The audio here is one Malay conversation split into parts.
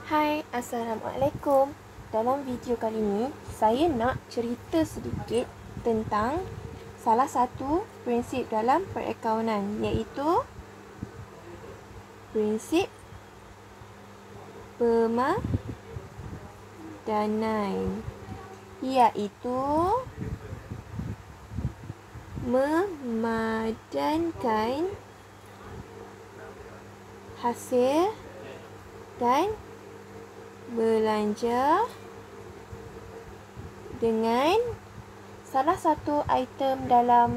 Hai, Assalamualaikum. Dalam video kali ini, saya nak cerita sedikit tentang salah satu prinsip dalam perakaunan, iaitu prinsip pemadanan, iaitu memadankan hasil dan belanja dengan salah satu item dalam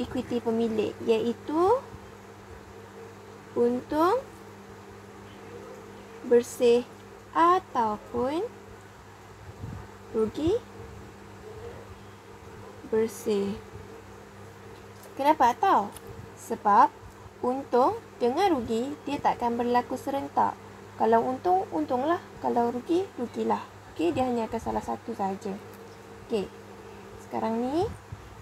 ekuiti pemilik, iaitu untung bersih ataupun rugi bersih. Kenapa tahu? Sebab untung dengan rugi dia takkan berlaku serentak. Kalau untung, untunglah. Kalau rugi, rugilah. Okey, dia hanya akan salah satu saja. Okey. Sekarang ni,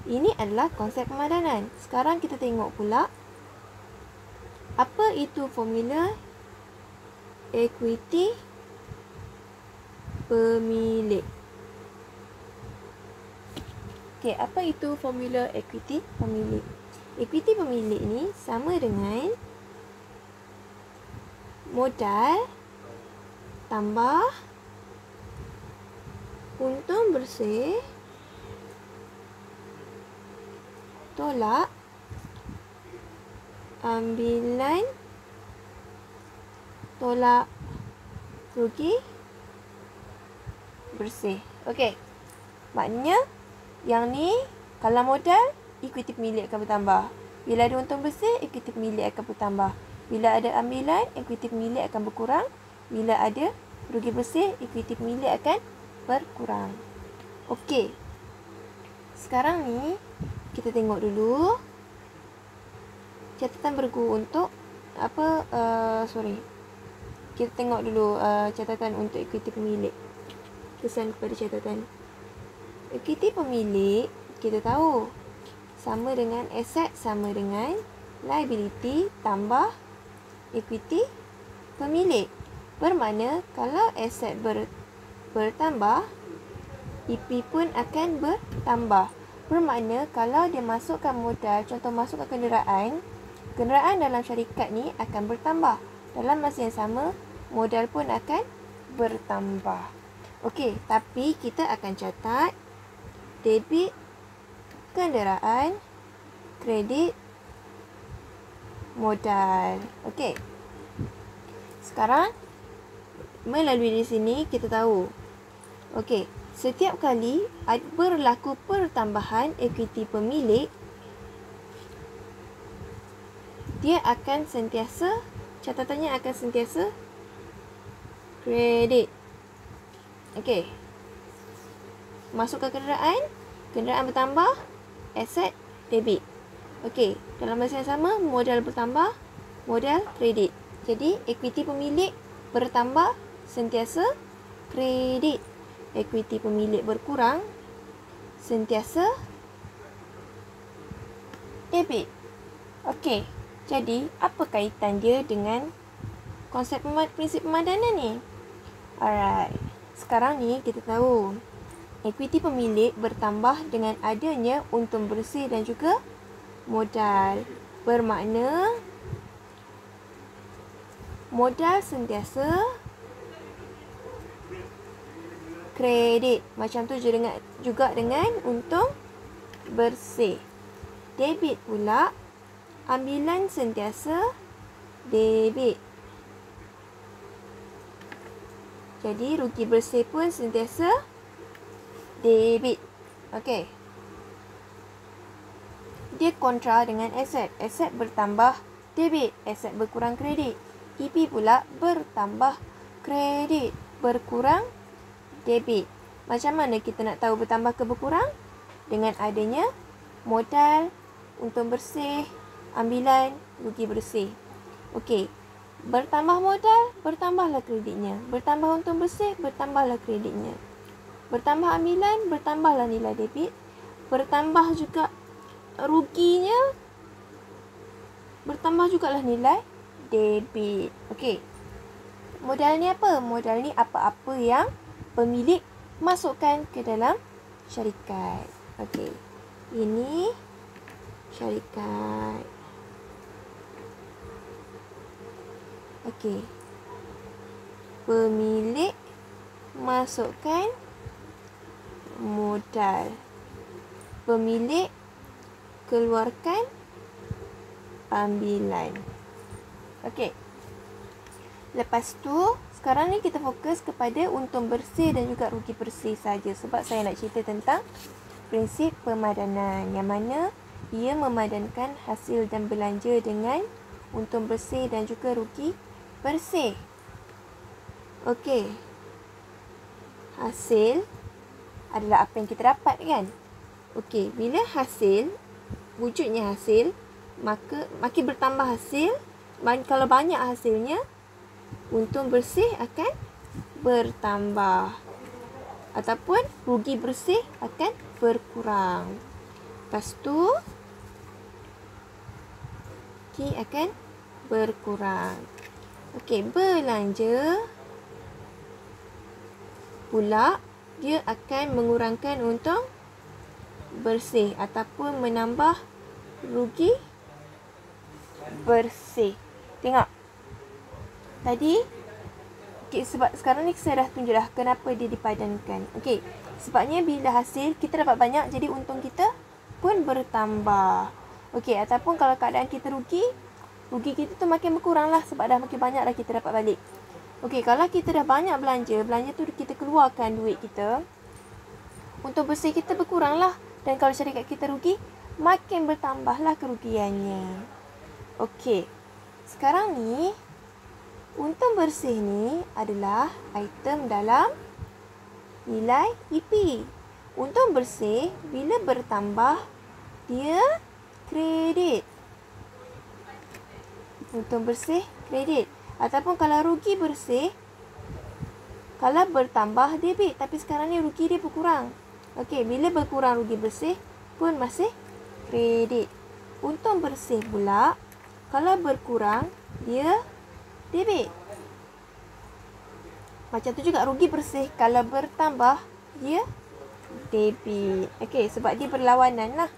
ini adalah konsep pemadanan. Sekarang kita tengok pula apa itu formula ekuiti pemilik. Okey, apa itu formula ekuiti pemilik? Ekuiti pemilik ni sama dengan modal tambah untung bersih tolak ambilan tolak rugi bersih. Okey. Maknanya yang ni kalau modal, ekuiti pemilik akan bertambah. Bila ada untung bersih, ekuiti pemilik akan bertambah. Bila ada ambilan, ekuiti pemilik akan berkurang. Bila ada rugi bersih, ekuiti pemilik akan berkurang. Okey. Sekarang ni, kita tengok dulu catatan bergu untuk Kita tengok dulu catatan untuk ekuiti pemilik. Kesan kepada catatan. Ekuiti pemilik, kita tahu sama dengan aset sama dengan liability tambah ekuiti pemilik. Bermakna kalau aset bertambah, EP pun akan bertambah. Bermakna kalau dia masukkan modal, contoh masukkan kenderaan dalam syarikat ni akan bertambah. Dalam masa yang sama, modal pun akan bertambah. Okey, tapi kita akan catat debit kenderaan, kredit modal. Okey. Sekarang melalui di sini kita tahu. Okey, setiap kali berlaku pertambahan ekuiti pemilik, dia akan sentiasa, catatannya akan sentiasa kredit. Okey. Masukkan kenderaan bertambah, aset debit. Okey, dalam masa yang sama modal bertambah, modal kredit. Jadi ekuiti pemilik bertambah sentiasa kredit. Ekuiti pemilik berkurang sentiasa debit. Okey, jadi apa kaitan dia dengan konsep prinsip pemadanan ni? Alright. Sekarang ni kita tahu ekuiti pemilik bertambah dengan adanya untung bersih dan juga modal. Bermakna modal sentiasa kredit. Macam tu juga dengan untung bersih. Debit pula, ambilan sentiasa debit. Jadi rugi bersih pun sentiasa debit. Okey. Dia kontra dengan aset. Aset bertambah debit, aset berkurang kredit. EP pula bertambah kredit, berkurang debit. Macam mana kita nak tahu bertambah ke berkurang? Dengan adanya modal, untung bersih, ambilan, rugi bersih. Okey. Bertambah modal, bertambahlah kreditnya. Bertambah untung bersih, bertambahlah kreditnya. Bertambah ambilan, bertambahlah nilai debit. Bertambah juga ruginya, bertambah jugalah nilai debit. Okey. Modal ni apa? Modal ni apa-apa yang pemilik masukkan ke dalam syarikat. Okey. Ini syarikat. Okey. Pemilik masukkan modal. Pemilik keluarkan ambilan. Okey. Lepas tu, sekarang ni kita fokus kepada untung bersih dan juga rugi bersih saja. Sebab saya nak cerita tentang prinsip pemadanan. Yang mana ia memadankan hasil dan belanja dengan untung bersih dan juga rugi bersih. Okey. Hasil adalah apa yang kita dapat kan? Okey, bila hasil, wujudnya hasil, maka makin bertambah hasil, kalau banyak hasilnya, untung bersih akan bertambah. Ataupun rugi bersih akan berkurang. Lepas tu, rugi akan berkurang. Okey, belanja pula dia akan mengurangkan untung bersih ataupun menambah rugi bersih. Tengok. Tadi, sebab sekarang ni saya dah tunjuk dah kenapa dia dipadankan. Okey, sebabnya bila hasil kita dapat banyak, jadi untung kita pun bertambah. Okey, ataupun kalau keadaan kita rugi kita tu makin berkurang lah sebab dah makin banyak dah kita dapat balik. Okey, kalau kita dah banyak belanja tu kita keluarkan duit kita, untung bersih kita berkurang lah. Dan kalau syarikat kita rugi, makin bertambah lah kerugiannya. Okey, sekarang ni untung bersih ni adalah item dalam nilai EP. Untung bersih bila bertambah, dia kredit. Untung bersih, kredit. Ataupun kalau rugi bersih, kalau bertambah, debit. Tapi sekarang ni rugi dia berkurang. Okey, bila berkurang rugi bersih pun masih kredit. Untung bersih pula, kalau berkurang, dia debit. Macam tu juga rugi bersih, kalau bertambah, dia debit. Okey, sebab dia berlawanan lah.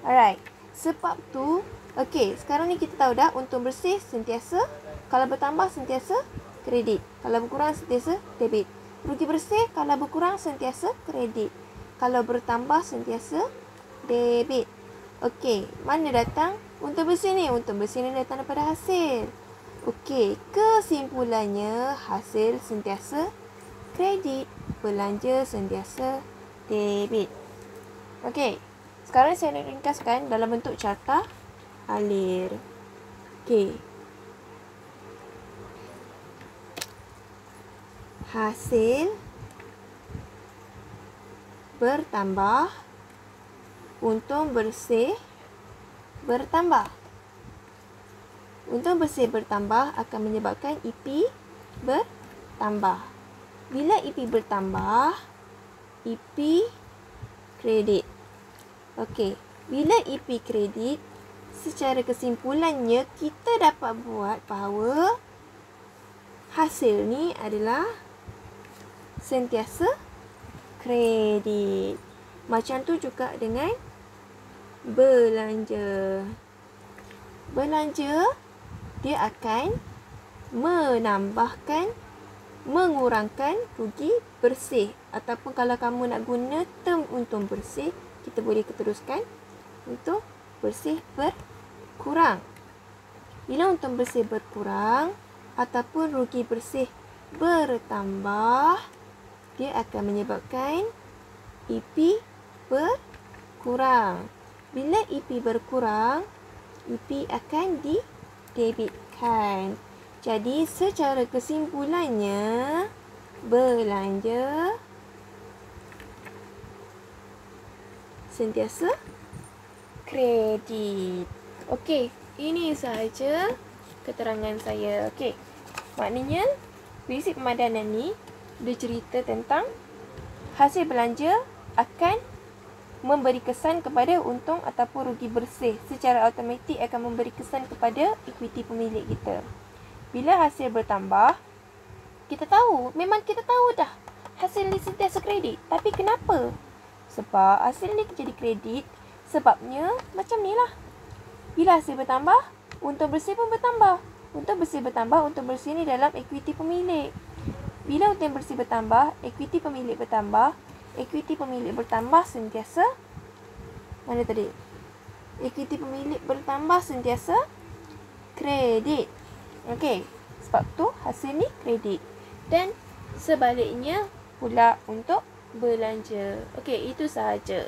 Alright, sebab tu, okey, sekarang ni kita tahu dah untung bersih sentiasa, kalau bertambah sentiasa kredit. Kalau berkurang sentiasa debit. Rugi bersih kalau berkurang sentiasa kredit. Kalau bertambah sentiasa debit. Okey, mana datang untung bersih ni? Untung bersih ni datang daripada hasil. Okey, kesimpulannya hasil sentiasa kredit, belanja sentiasa debit. Okey, sekarang saya nak ringkaskan dalam bentuk carta alir. Okey. Hasil bertambah, untung bersih bertambah. Untung bersih bertambah akan menyebabkan EP bertambah. Bila EP bertambah, EP kredit. Okey, bila EP kredit, secara kesimpulannya kita dapat buat bahawa hasil ni adalah sentiasa kredit. Macam tu juga dengan belanja. Belanja dia akan menambahkan, mengurangkan rugi bersih. Ataupun kalau kamu nak guna term untung bersih, kita boleh teruskan untung bersih berkurang. Bila untung bersih berkurang ataupun rugi bersih bertambah, dia akan menyebabkan EP berkurang. Bila EP berkurang, EP akan didebitkan. Jadi secara kesimpulannya, belanja sentiasa kredit. Okey, ini sahaja keterangan saya. Okey, maknanya prinsip pemadanan ni dia cerita tentang hasil belanja akan memberi kesan kepada untung ataupun rugi bersih. Secara automatik akan memberi kesan kepada equity pemilik kita. Bila hasil bertambah, Kita tahu, memang kita tahu dah hasil ni sentiasa kredit. Tapi kenapa? Sebab hasil ni jadi kredit, sebabnya macam ni lah. Bila hasil bertambah, untung bersih pun bertambah. Untung bersih bertambah, untung bersih ni dalam ekuiti pemilik. Bila untung bersih bertambah, ekuiti pemilik bertambah. Ekuiti pemilik bertambah sentiasa. Mana tadi? Ekuiti pemilik bertambah sentiasa kredit. Okey, sebab tu hasil ni kredit. Dan sebaliknya pula untuk belanja. Okey, itu sahaja.